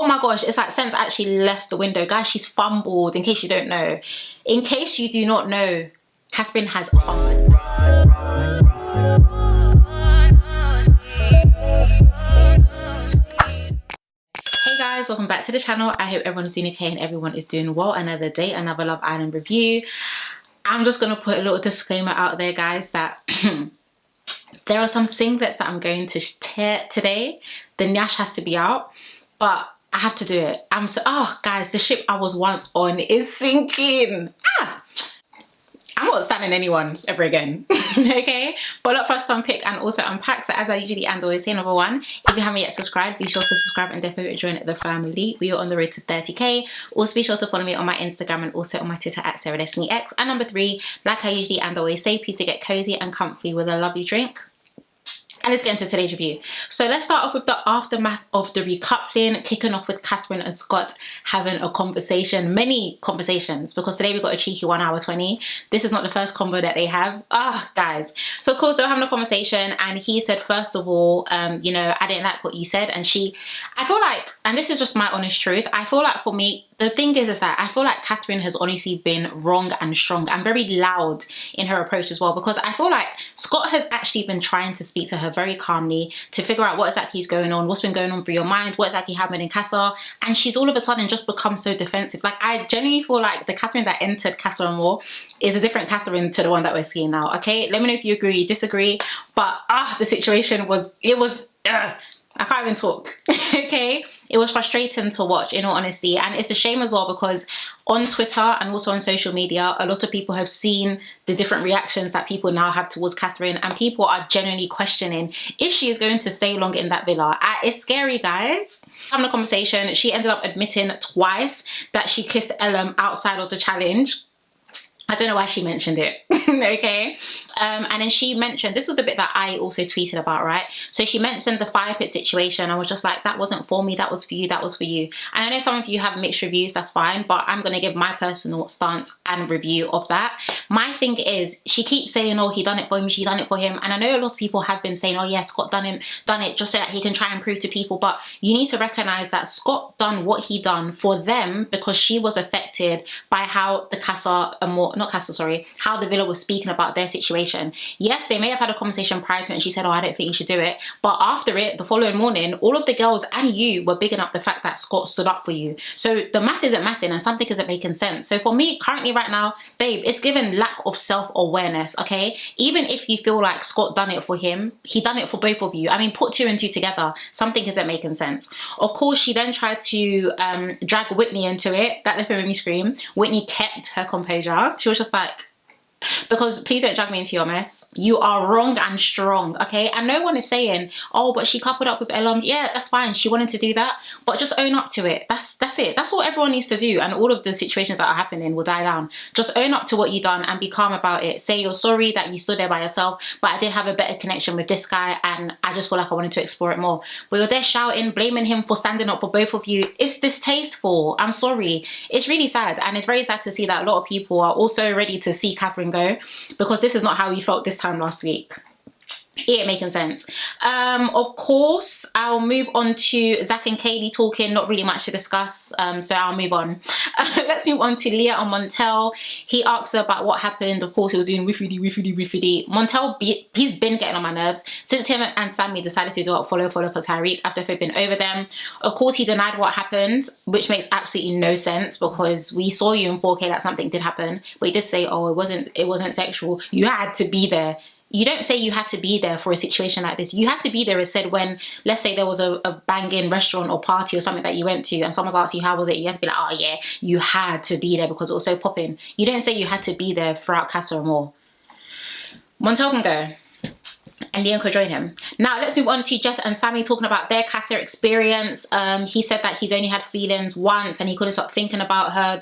my gosh, it's like Sense actually left the window. Guys, she's fumbled, in case you don't know. In case you do not know, Catherine has fumbled. Hey guys, welcome back to the channel. I hope everyone is doing okay and everyone is doing well. Another day, another Love Island review. I'm just going to put a little disclaimer out there, guys, that there are some singlets that I'm going to tear today. The Nyash has to be out, but I have to do it. Oh guys, the ship I was once on is sinking. I'm not standing anyone ever again. Okay, but up first unpick and also unpack. So as I usually and always say, number one, if you haven't yet subscribed, be sure to subscribe and definitely join the family. We are on the road to 30k. Also be sure to follow me on my Instagram and also on my Twitter at SarahDestinyX. And number three, like I usually and always say, please to get cozy and comfy with a lovely drink. And let's get into today's review. So let's start off with the aftermath of the recoupling, kicking off with Catherine and Scott having a conversation, many conversations, because today we got a cheeky 1 hour 20. This is not the first convo that they have. Guys. So of course they were having a conversation and he said, first of all, you know, I didn't like what you said. And I feel like, and this is just my honest truth, I feel like for me, the thing is that I feel like Catherine has honestly been wrong and strong and very loud in her approach as well, because I feel like Scott has actually been trying to speak to her very calmly to figure out what exactly is going on, what's been going on through your mind, what exactly happened in Casa, and she's all of a sudden just become so defensive. Like, I genuinely feel like the Catherine that entered Casa and More is a different Catherine to the one that we're seeing now, okay? Let me know if you agree, disagree, but the situation was, I can't even talk. Okay, it was frustrating to watch, in all honesty, and it's a shame as well because on Twitter and also on social media, a lot of people have seen the different reactions that people now have towards Catherine, and people are genuinely questioning if she is going to stay long in that villa. It's scary, guys. Having a conversation, she ended up admitting twice that she kissed Ellum outside of the challenge. I don't know why she mentioned it. Okay, and then she mentioned, this was the bit that I also tweeted about, right? So she mentioned the fire pit situation. I was just like, that wasn't for me, that was for you, that was for you. And I know some of you have mixed reviews, that's fine, but I'm gonna give my personal stance and review of that. My thing is, she keeps saying, oh, he done it for him, she done it for him, and I know a lot of people have been saying, oh yeah, Scott done it just so that he can try and prove to people, but you need to recognize that Scott done what he done for them because she was affected by how the how the villa was speaking about their situation. Yes, they may have had a conversation prior to it and she said, oh, I don't think you should do it, but after it, the following morning, all of the girls and you were bigging up the fact that Scott stood up for you. So the math isn't mathing and something isn't making sense. So for me, currently right now, babe, it's given lack of self-awareness, okay? Even if you feel like Scott done it for him, he done it for both of you. I mean, put two and two together, something isn't making sense. Of course, she then tried to drag Whitney into it. That literally made me scream. Whitney kept her composure. She was just like, because please don't drag me into your mess. You are wrong and strong, okay? And no one is saying, oh, but she coupled up with Ellum. Yeah, that's fine. She wanted to do that, but just own up to it. That's it. That's what everyone needs to do, and all of the situations that are happening will die down. Just own up to what you done and be calm about it. Say you're sorry that you stood there by yourself, but I did have a better connection with this guy and I just feel like I wanted to explore it more. But you're there shouting, blaming him for standing up for both of you. It's distasteful. I'm sorry. It's really sad, and it's very sad to see that a lot of people are also ready to see Catherine go, because this is not how we felt this time last week. It ain't making sense. Of course, I'll move on to Zach and Kady talking. Not really much to discuss, so I'll move on. Let's move on to Leah and Montel. He asked her about what happened. Of course, he was doing wiffity. Montel, he's been getting on my nerves since him and Sammy decided to do a follow for Tyrique after they've been over them. Of course, he denied what happened, which makes absolutely no sense because we saw you in 4K that something did happen. But he did say, oh, it wasn't sexual. You had to be there. You don't say you had to be there for a situation like this. You had to be there is said when, let's say there was a banging restaurant or party or something that you went to and someone's asked you how was it, you have to be like, oh yeah, you had to be there because it was so popping. You don't say you had to be there throughout Casa or More. Montel can go. And Leon could join him. Now let's move on to Jess and Sammy talking about their Casa experience. He said that he's only had feelings once and he couldn't stop thinking about her.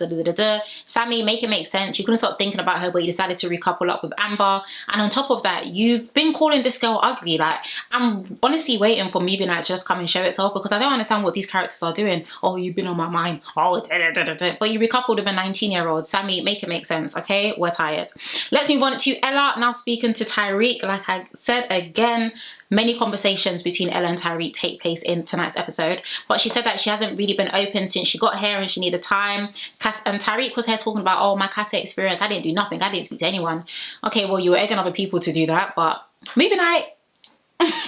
Sammy, make it make sense. You couldn't stop thinking about her, but you decided to recouple up with Amber. And on top of that, you've been calling this girl ugly. Like, I'm honestly waiting for movie night to just come and show itself because I don't understand what these characters are doing. Oh, you've been on my mind. Oh, but you recoupled with a 19-year-old. Sammy, make it make sense, okay? We're tired. Let's move on to Ella now speaking to Tyrique. Like I said, said, again, many conversations between Ella and Tyrique take place in tonight's episode, but she said that she hasn't really been open since she got here and she needed time. Tyrique was here talking about, oh, my Casa experience, I didn't do nothing, I didn't speak to anyone. Okay, well, you were egging other people to do that, but movie night.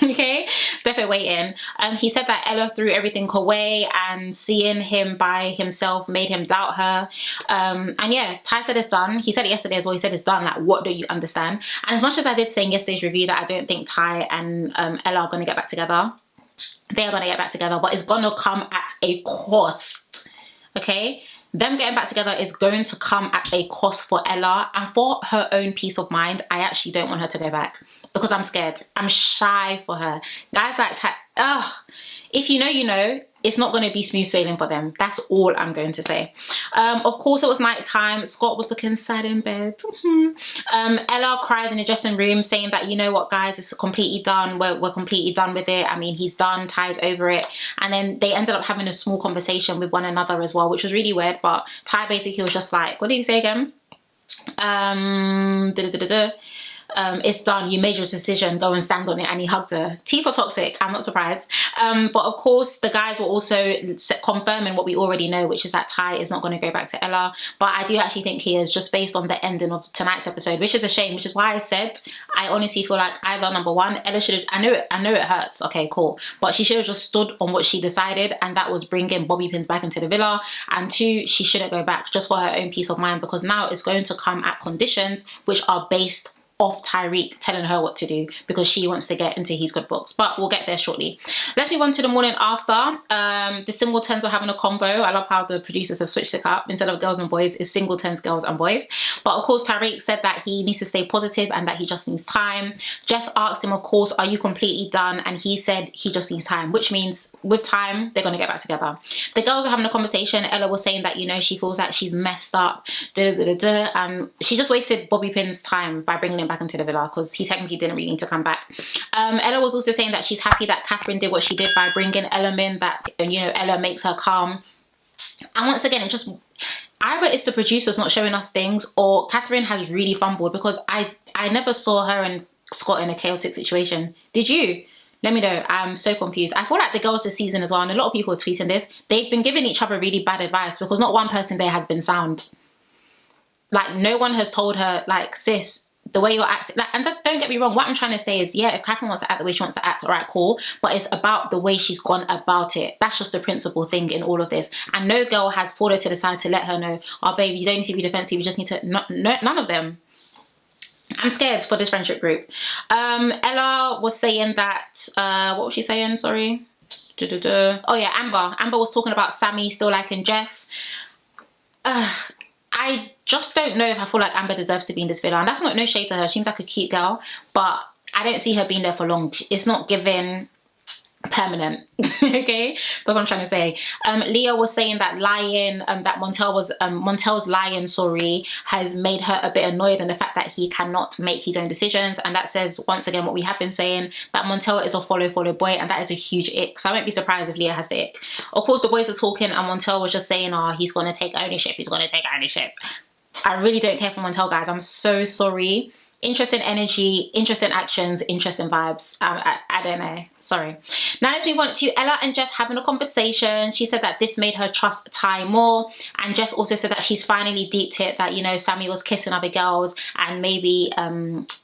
Okay, definitely waiting. He said that Ella threw everything away and seeing him by himself made him doubt her. And yeah, Ty said it's done. He said it yesterday as well. He said it's done. Like, what don't you understand? And as much as I did say in yesterday's review that I don't think Ty and Ella are going to get back together, they are going to get back together, but it's going to come at a cost. Okay, them getting back together is going to come at a cost for Ella, and for her own peace of mind, I actually don't want her to go back because I'm scared. I'm shy for her. Guys like if you know, you know, it's not going to be smooth sailing for them. That's all I'm going to say. Of course, it was night time. Scott was looking sad in bed. Ella cried in the dressing room saying that, you know what, guys, it's completely done. We're completely done with it. I mean, he's done. Ty's over it. And then they ended up having a small conversation with one another as well, which was really weird. But Ty basically was just like, what did he say again? It's done, you made your decision, go and stand on it. And he hugged her. Teeth are toxic, I'm not surprised. But of course the guys were also confirming what we already know, which is that Ty is not going to go back to Ella, but I do actually think he is, just based on the ending of tonight's episode, which is a shame, which is why I said I honestly feel like either, number one, Ella should have, I know it hurts, okay, cool, but she should have just stood on what she decided, and that was bringing bobby pins back into the villa. And two, she shouldn't go back, just for her own peace of mind, because now it's going to come at conditions which are based off Tyrique telling her what to do because she wants to get into his good books. But we'll get there shortly. Let's move on to the morning after. The singletons are having a combo. I love how the producers have switched it up. Instead of girls and boys, it's singletons, girls and boys. But of course, Tyrique said that he needs to stay positive and that he just needs time. Jess asked him, of course, are you completely done? And he said he just needs time, which means with time, they're going to get back together. The girls are having a conversation. Ella was saying that, you know, she feels like she's messed up. She just wasted Bobby Pin's time by bringing him back into the villa because he technically didn't really need to come back. Ella was also saying that she's happy that Catherine did what she did by bringing Ella in, that, you know, Ella makes her calm. And once again, it just, either it's the producers not showing us things, or Catherine has really fumbled, because I never saw her and Scott in a chaotic situation. Did you? Let me know. I'm so confused. I feel like the girls this season as well, and a lot of people are tweeting this, they've been giving each other really bad advice because not one person there has been sound. Like, no one has told her, like, sis, the way you're acting, like, and don't get me wrong, what I'm trying to say is, yeah, if Catherine wants to act the way she wants to act, all right, cool, but it's about the way she's gone about it. That's just the principal thing in all of this, and no girl has pulled her to the side to let her know, oh baby, you don't need to be defensive, you just need to, none of them. I'm scared for this friendship group. Ella was saying that, what was she saying, sorry? Oh yeah, Amber was talking about Sammy still liking Jess. I just don't know if I feel like Amber deserves to be in this villa. And that's not no shade to her. She seems like a cute girl. But I don't see her being there for long. It's not giving permanent. Okay? That's what I'm trying to say. Leah was saying that lying, that Montel's lying, sorry, has made her a bit annoyed, and the fact that he cannot make his own decisions. And that says, once again, what we have been saying, that Montel is a follow boy, and that is a huge ick. So I won't be surprised if Leah has the ick. Of course, the boys are talking, and Montel was just saying, oh, he's going to take ownership. He's going to take ownership. I really don't care for Montel, guys. I'm so sorry. Interesting energy, interesting actions, interesting vibes. I don't know. Sorry. Now let's move on to Ella and Jess having a conversation. She said that this made her trust Ty more. And Jess also said that she's finally deeped it, that, you know, Sammy was kissing other girls and maybe,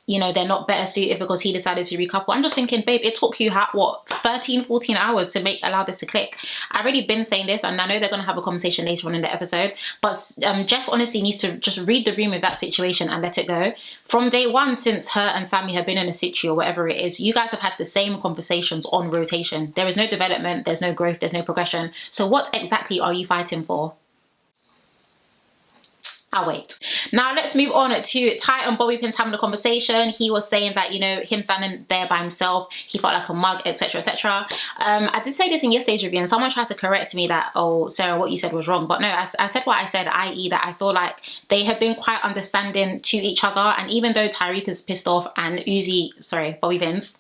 you know, they're not better suited because he decided to recouple. I'm just thinking, babe, it took you, what, 13, 14 hours to allow this to click. I've already been saying this, and I know they're going to have a conversation later on in the episode. But Jess honestly needs to just read the room of that situation and let it go. From day one, since her and Sammy have been in a situ or whatever it is, you guys have had the same conversations on rotation. There is no development, there's no growth, there's no progression. So what exactly are you fighting for? I'll wait. Now let's move on to Ty and Bobby Pins having a conversation. He was saying that, you know, him standing there by himself, he felt like a mug, etc, etc. I did say this in yesterday's review, and someone tried to correct me that, oh, Sarah, what you said was wrong. But no, I said what I said, i.e. that I feel like they have been quite understanding to each other. And even though Tyrique is pissed off and Bobby Pins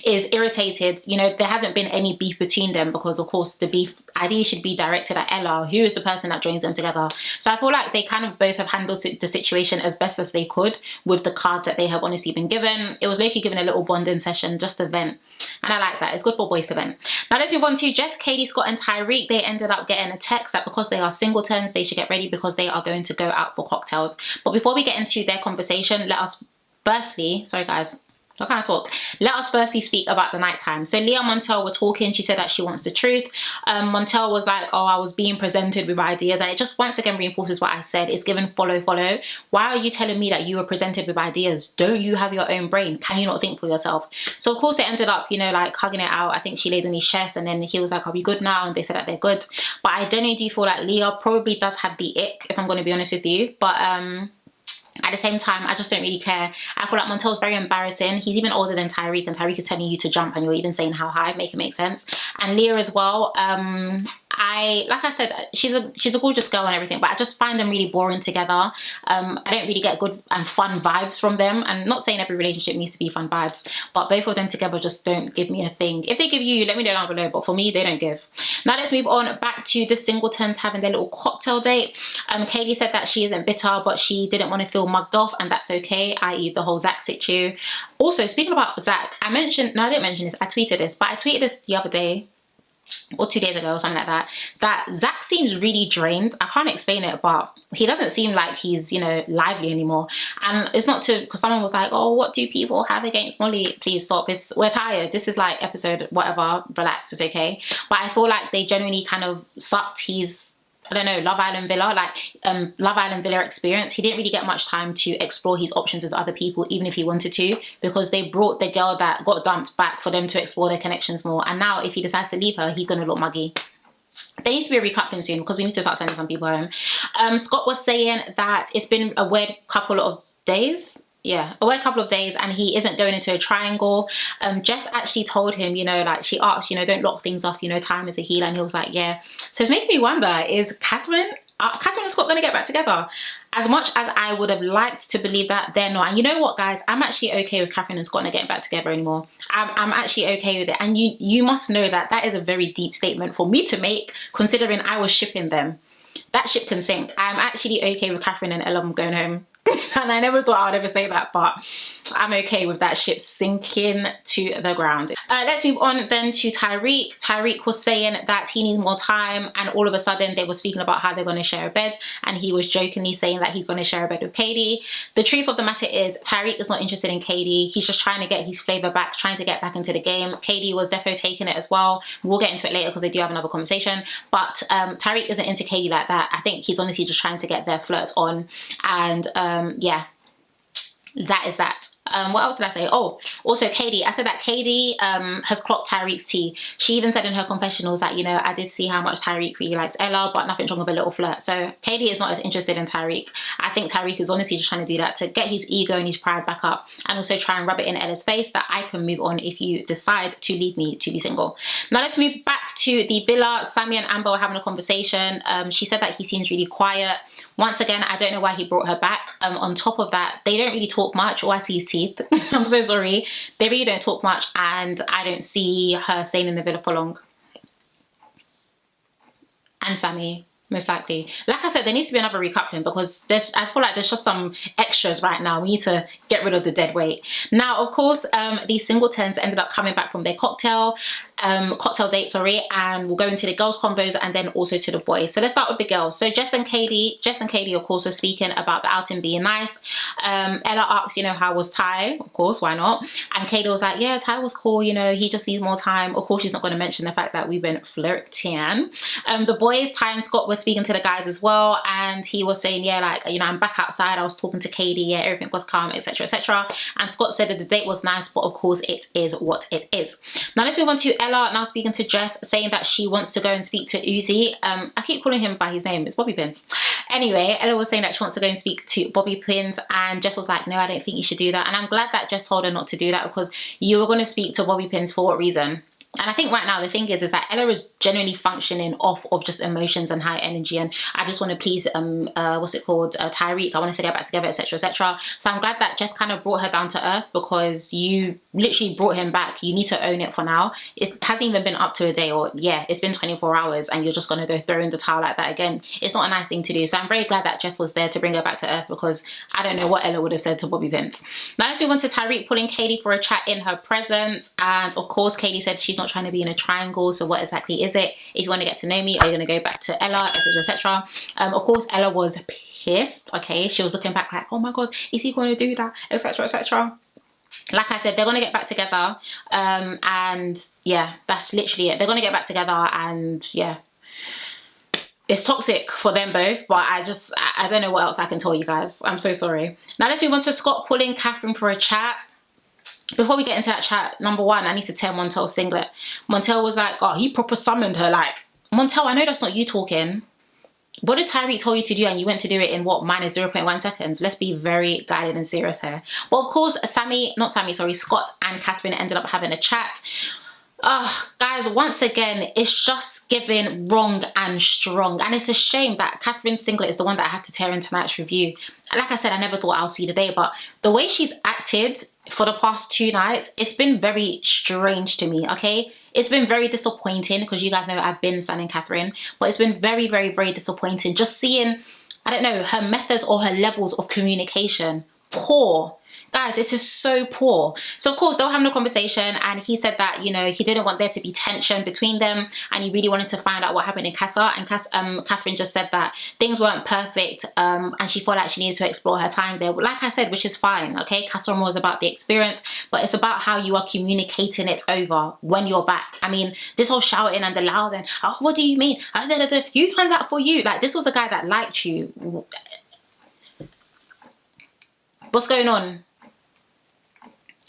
is irritated, you know, there hasn't been any beef between them, because of course the beef ideally should be directed at Ella, who is the person that joins them together. So I feel like they kind of both have handled the situation as best as they could with the cards that they have honestly been given. It was literally given a little bonding session just to vent, and I like that. It's good for boys to vent. Now let's move on to Jess, Kady, Scott and Tyrique. They ended up getting a text that because they are singletons, they should get ready because they are going to go out for cocktails. But before we get into their conversation, let us firstly, sorry guys, I can't talk. Let us firstly speak about the nighttime. So Leah and Montel were talking. She said that she wants the truth. Montel was like, oh, I was being presented with ideas. And it just once again reinforces what I said. It's given follow. Why are you telling me that you were presented with ideas? Don't you have your own brain? Can you not think for yourself? So of course they ended up, you know, like hugging it out. I think she laid on his chest and then he was like, are we good now? And they said that they're good. But I don't know, do you feel like Leah probably does have the ick, if I'm going to be honest with you. But at the same time, I just don't really care. I feel like Montel's very embarrassing. He's even older than Tyrique, and Tyrique is telling you to jump and you're even saying how high. Make it make sense. And Leah as well. Like I said, she's a gorgeous girl and everything, but I just find them really boring together. I don't really get good and fun vibes from them. And not saying every relationship needs to be fun vibes, but both of them together just don't give me a thing. If they give you, let me know down below, but for me, they don't give. Now let's move on back to the singletons having their little cocktail date. Kady said that she isn't bitter, but she didn't want to feel mugged off, and that's okay, i.e. the whole Zach situ. Also, speaking about Zach, I didn't mention this, I tweeted this, but I tweeted this the other day, or 2 days ago or something like that Zach seems really drained. I can't explain it, but he doesn't seem like he's, you know, lively anymore. And it's not to, because someone was like, oh, what do people have against Molly? Please stop, we're tired. This is like episode whatever, relax, it's okay. But I feel like they genuinely kind of sucked his, I don't know, Love Island Villa, like Love Island Villa experience. He didn't really get much time to explore his options with other people, even if he wanted to, because they brought the girl that got dumped back for them to explore their connections more. And now if he decides to leave her, he's going to look muggy. There needs to be a recoupling soon because we need to start sending some people home. Scott was saying that it's been a weird couple of days. Yeah, a weird couple of days, and he isn't going into a triangle. Jess actually told him, you know, like she asked, you know, don't lock things off, you know, time is a healer, and he was like, yeah. So it's making me wonder, is Catherine and Scott going to get back together? As much as I would have liked to believe that, they're not. And you know what, guys, I'm actually okay with Catherine and Scott not getting back together anymore. I'm actually okay with it. And you must know that that is a very deep statement for me to make, considering I was shipping them. That ship can sink. I'm actually okay with Catherine and Ella going home. And I never thought I would ever say that, but I'm okay with that ship sinking to the ground. Let's move on then to Tyrique. Tyrique was saying that he needs more time, and all of a sudden they were speaking about how they're going to share a bed, and he was jokingly saying that he's going to share a bed with Kady. The truth of the matter is Tyrique is not interested in Kady. He's just trying to get his flavor back, trying to get back into the game. Kady was defo taking it as well. We'll get into it later because they do have another conversation, but Tyrique isn't into Kady like that. I think he's honestly just trying to get their flirt on, and yeah, that is that. What else did I say? Oh, also Kady. I said that Kady has clocked Tyrique's tea. She even said in her confessionals that, you know, I did see how much Tyrique really likes Ella, but nothing wrong with a little flirt. So Kady is not as interested in Tyrique. I think Tyrique is honestly just trying to do that to get his ego and his pride back up, and also try and rub it in Ella's face that I can move on if you decide to leave me to be single. Now let's move back to the villa. Sammy and Amber were having a conversation. She said that he seems really quiet. Once again, I don't know why he brought her back. On top of that, they don't really talk much. All I see is teeth. I'm so sorry. They really don't talk much, and I don't see her staying in the villa for long. And Sammy, most likely. Like I said, there needs to be another recoupling because I feel like there's just some extras right now. We need to get rid of the dead weight. Now, of course, these singletons ended up coming back from their cocktail date, sorry, and we'll go into the girls' convos and then also to the boys. So let's start with the girls. So Jess and Kady, of course, were speaking about the outing being nice. Ella asked, you know, how was Ty? Of course, why not? And Kady was like, yeah, Ty was cool, you know, he just needs more time. Of course, she's not going to mention the fact that we've been flirting. The boys, Ty and Scott, were speaking to the guys as well, and he was saying, yeah, like, you know, I'm back outside, I was talking to Kady, yeah, everything was calm, etc, etc. And Scott said that the date was nice, but of course it is what it is. Now let's move on to Ella, now speaking to Jess, saying that she wants to go and speak to Ouzy. I keep calling him by his name, it's Bobby Pins. Anyway, Ella was saying that she wants to go and speak to Bobby Pins, and Jess was like, no, I don't think you should do that. And I'm glad that Jess told her not to do that, because you were going to speak to Bobby Pins for what reason? And I think right now the thing is that Ella is genuinely functioning off of just emotions and high energy, and I just want to please what's it called, Tyrique. I want us to get back together, etc, etc. So I'm glad that Jess kind of brought her down to earth, because you literally brought him back. You need to own it for now. It hasn't even been up to a day, or yeah, it's been 24 hours and you're just going to go throw in the towel like that again. It's not a nice thing to do. So I'm very glad that Jess was there to bring her back to earth, because I don't know what Ella would have said to Bobby Pins. Now let's move on to Tyrique pulling Kady for a chat in her presence, and of course Kady said she's not trying to be in a triangle. So what exactly is it? If you want to get to know me, are you going to go back to Ella, etc, etc. Of course Ella was pissed. Okay, she was looking back like, oh my god, is he going to do that, etc, etc. Like I said, they're going to get back together, and yeah, that's literally it. They're going to get back together, and yeah, it's toxic for them both, but I don't know what else I can tell you guys. I'm so sorry. Now let's move on to Scott pulling Catherine for a chat. Before we get into that chat, number one, I need to tell Montel singlet. Montel was like, oh, he proper summoned her. Like, Montel, I know that's not you talking. What did Tyrique tell you to do, and you went to do it in what, minus 0.1 seconds? Let's be very guided and serious here. Well, of course, Scott and Catherine ended up having a chat. Guys, once again, it's just giving wrong and strong, and it's a shame that Catherine's singlet is the one that I have to tear in tonight's review. Like I said, I never thought I'll see the day, but the way she's acted for the past 2 nights, it's been very strange to me, okay? It's been very disappointing, because you guys know I've been standing Catherine, but it's been very, very, very disappointing just seeing, I don't know, her methods or her levels of communication. Poor. Guys, it is so poor. So of course they were having a conversation, and he said that, you know, he didn't want there to be tension between them, and he really wanted to find out what happened in Casa. And Catherine just said that things weren't perfect, and she felt like she needed to explore her time there. Like I said, which is fine, okay? Casa was about the experience, but it's about how you are communicating it over when you're back. I mean, this whole shouting and the louding, oh, what do you mean? You done that for you. Like, this was a guy that liked you. What's going on?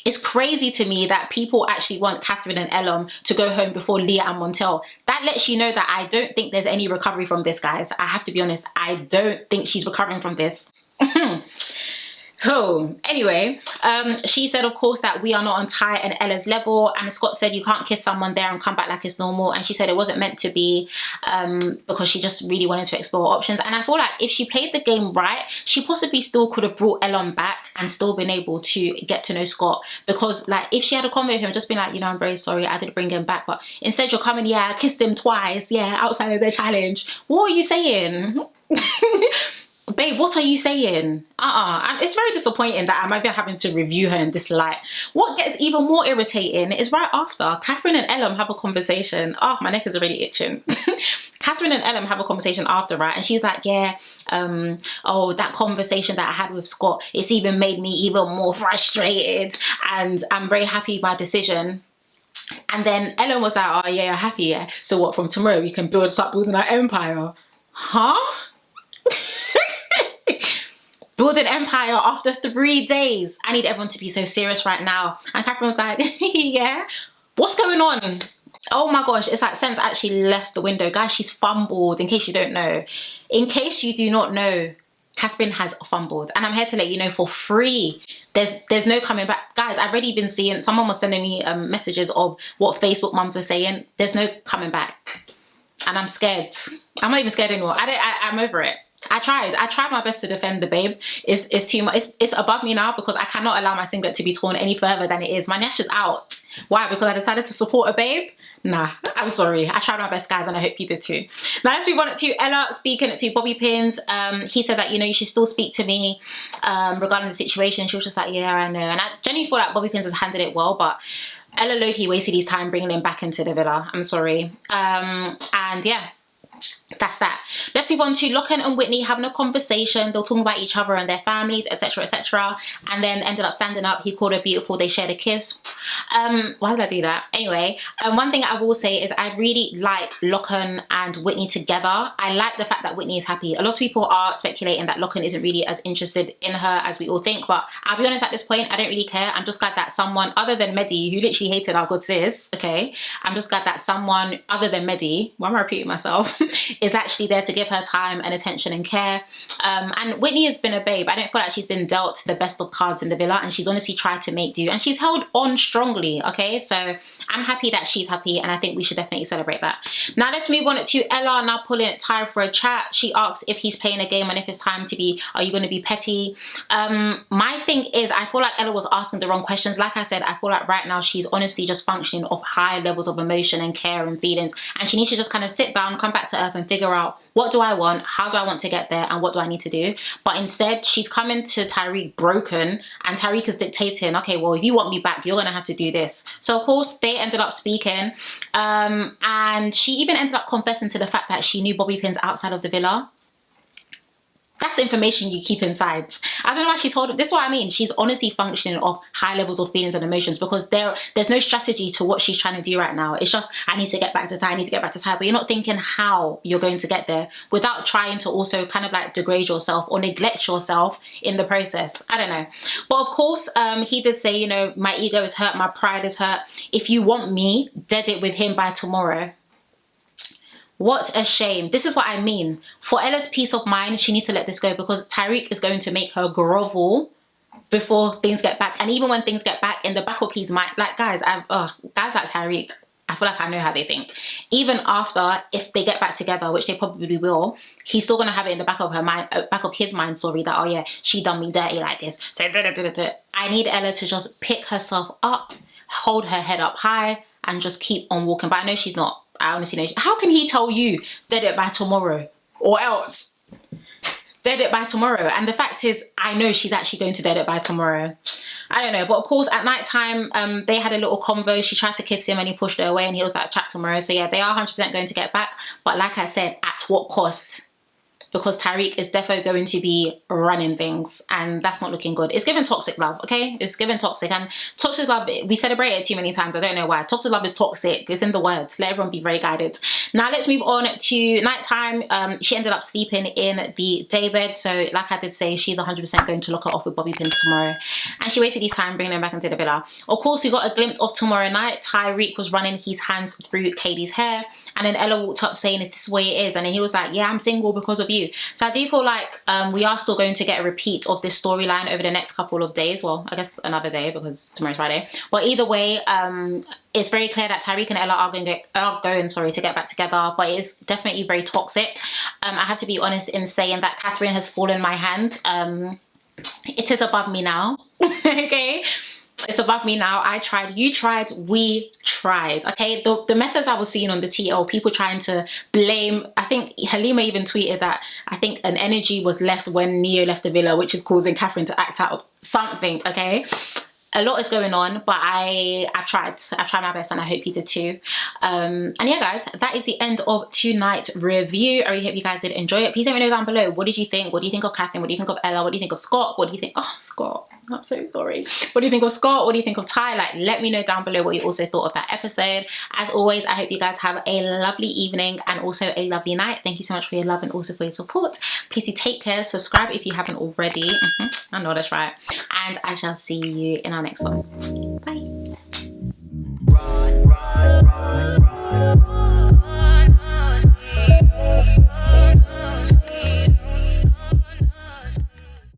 It's crazy to me that people actually want Catherine and Ellum to go home before Leah and Montel. That lets you know that I don't think there's any recovery from this, guys. I have to be honest. I don't think she's recovering from this. Oh, anyway, she said, of course, that we are not on Ty and Ella's level, and Scott said you can't kiss someone there and come back like it's normal, and she said it wasn't meant to be, because she just really wanted to explore options. And I feel like if she played the game right, she possibly still could have brought Ellum back and still been able to get to know Scott, because like if she had a comment with him, just been like, you know, I'm very sorry, I didn't bring him back, but instead you're coming, yeah, I kissed him twice, yeah, outside of the challenge. What are you saying? Babe, what are you saying? It's very disappointing that I might be having to review her in this light. What gets even more irritating is right after Catherine and Ellum have a conversation. Oh, my neck is already itching. Catherine and Ellum have a conversation after, right? And she's like, yeah, oh, that conversation that I had with Scott, it's even made me even more frustrated, and I'm very happy with my decision. And then Ellum was like, oh yeah, you're happy, yeah? So what, from tomorrow we can start building our empire? Huh? Build an empire after 3 days. I need everyone to be so serious right now. And Catherine was like, yeah, what's going on? Oh my gosh, it's like Sense actually left the window. Guys, she's fumbled, in case you don't know. In case you do not know, Catherine has fumbled. And I'm here to let you know for free. There's no coming back. Guys, I've already been seeing, someone was sending me messages of what Facebook mums were saying. There's no coming back. And I'm scared. I'm not even scared anymore. I'm over it. I tried my best to defend the babe. It's too much. It's above me now, because I cannot allow my singlet to be torn any further than it is. My nash is out. Why? Because I decided to support a babe? Nah, I'm sorry. I tried my best, guys, and I hope you did too. Now let's move on to Ella speaking to Bobby Pins. He said that, you know, you should still speak to me regarding the situation. She was just like, yeah, I know. And I genuinely feel like Bobby Pins has handled it well, but Ella low-key wasted his time bringing him back into the villa. I'm sorry. And yeah, that's that. Let's move on to Lachlan and Whitney having a conversation. They're talking about each other and their families, etc, etc, and then ended up standing up. He called her beautiful. They shared a kiss. Why did I do that? Anyway, one thing I will say is I really like Lachlan and Whitney together. I like the fact that Whitney is happy. A lot of people are speculating that Lachlan isn't really as interested in her as we all think, but I'll be honest, at this point I don't really care. I'm just glad that someone other than Mehdi, who literally hated our good sis, okay, I'm just glad that someone other than Mehdi, why am I repeating myself, is actually there to give her time and attention and care. And Whitney has been a babe. I don't feel like she's been dealt the best of cards in the villa, and she's honestly tried to make do, and she's held on strongly, okay? So I'm happy that she's happy, and I think we should definitely celebrate that. Now let's move on to Ella, now pulling Ty for a chat. She asks if he's playing a game and if it's time to be, are you going to be petty? My thing is, I feel like Ella was asking the wrong questions. Like I said, I feel like right now she's honestly just functioning off high levels of emotion and care and feelings, and she needs to just kind of sit down, come back to earth and figure out, what do I want, how do I want to get there, and what do I need to do? But instead she's coming to Tyrique broken, and Tyrique is dictating, okay, well, if you want me back, you're gonna have to do this. So of course they ended up speaking, and she even ended up confessing to the fact that she knew Bobby Pins outside of the villa. That's information you keep inside. I don't know why she told him. This is what I mean. She's honestly functioning off high levels of feelings and emotions, because there's no strategy to what she's trying to do right now. It's just, I need to get back to Ty, I need to get back to Ty. But you're not thinking how you're going to get there without trying to also kind of like degrade yourself or neglect yourself in the process. I don't know. But of course, he did say, you know, my ego is hurt, my pride is hurt. If you want me, dead it with him by tomorrow. What a shame. This is what I mean. For Ella's peace of mind, she needs to let this go, because Tyrique is going to make her grovel before things get back. And even when things get back, in the back of his mind, like guys like Tyrique, I feel like I know how they think. Even after, if they get back together, which they probably will, he's still gonna have it in the back of her mind, back of his mind, sorry, that, oh yeah, she done me dirty like this. So I need Ella to just pick herself up, hold her head up high, and just keep on walking. But I know she's not. I honestly know. How can he tell you dead it by tomorrow, or else dead it by tomorrow? And the fact is, I know she's actually going to dead it by tomorrow. I don't know. But of course, at night time, they had a little convo. She tried to kiss him and he pushed her away, and he was like, chat tomorrow. So yeah, they are 100% going to get back. But like I said, at what cost? Because Tyrique is definitely going to be running things, and that's not looking good. It's given toxic love, okay? It's given toxic, and toxic love, we celebrate it too many times. I don't know why. Toxic love is toxic. It's in the words. Let everyone be very guided. Now let's move on to nighttime. She ended up sleeping in the daybed. So like I did say, she's 100% going to lock her off with Bobby Pins tomorrow. And she wasted his time bringing them back into the villa. Of course, we got a glimpse of tomorrow night. Tyrique was running his hands through Kady's hair. And then Ella walked up saying, is this the way it is? And then he was like, yeah, I'm single because of you. So I do feel like we are still going to get a repeat of this storyline over the next couple of days. Well, I guess another day, because tomorrow's Friday. But either way, it's very clear that Tyrique and Ella are going to get back together. But it is definitely very toxic. I have to be honest in saying that Catherine has fallen my hand. It is above me now. Okay? It's above me now. I tried, you tried, we tried. Okay, the methods I was seeing on the TL, people trying to blame, I think Halima even tweeted that I think an energy was left when Neo left the villa, which is causing Catherine to act out something. Okay, a lot is going on, but I've tried my best, and I hope you did too. And yeah guys, that is the end of tonight's review. I really hope you guys did enjoy it. Please let me know down below, what did you think? What do you think of Catherine? What do you think of Ella? What do you think of Scott? What do you think, oh Scott, I'm so sorry. What do you think of Scott? What do you think of Ty? Like, let me know down below what you also thought of that episode. As always, I hope you guys have a lovely evening and also a lovely night. Thank you so much for your love and also for your support. Please do take care, subscribe if you haven't already. I know that's right. And I shall see you in our next one.